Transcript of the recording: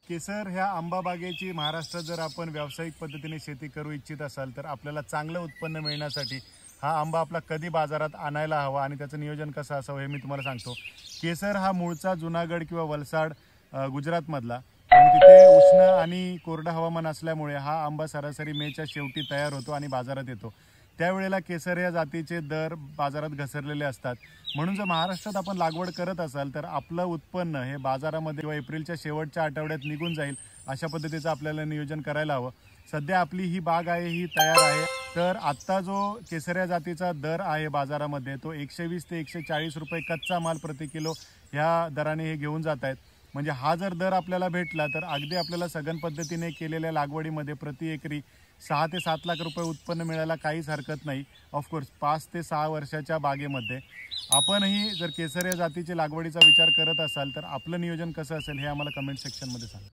केसर ह्या आंबा बागेची महाराष्ट्रात जर आपण व्यावसायिक पद्धतीने शेती करू इच्छित असाल तर आपल्याला चांगलं उत्पन्न मिळण्यासाठी हा आंबा आपला कधी बाजारात आणायला हवा आणि त्याचं नियोजन कसं असावं हे मी तुम्हाला सांगतो। केसर हा मूळचा जुनागड किंवा वलसाड गुजरातमधला आणि तिथे उष्ण आणि कोरडं हवामान असल्यामुळे हा आंबा सरासरी मेच्या शेवटी तयार होतो आणि बाजारात येतो। त्यावेळेला केसर या जातीचे दर बाजारात घसरलेले असतात। म्हणून जर महाराष्ट्रात आपण लागवड करत असाल तर आपलं उत्पन्न हे बाजारामध्ये किंवा एप्रिलच्या शेवटच्या आठवड्यात निघून जाईल अशा पद्धतीचं आपल्याला नियोजन करायला हवं। सध्या आपली ही बाग आहे ही तयार आहे, तर आत्ता जो केसर या जातीचा दर आहे बाजारामध्ये तो 120 ते 140 रुपये कच्चा माल प्रति किलो ह्या दराने हे घेऊन जात आहेत। म्हणजे हा जर दर आपल्याला भेटला तर अगदी आपल्याला सघन पद्धतीने केलेल्या लागवडीमध्ये प्रति एकरी 6 ते 7 लाख रुपये उत्पन्न मिळायला काहीच हरकत नाही। ऑफकोर्स 5 ते 6 वर्षाच्या बागेमध्ये आपणही जर केसर या जातीची लागवडीचा विचार करत असाल तर आपलं नियोजन कसं असेल हे आम्हाला कमेंट सेक्शनमध्ये सांगा।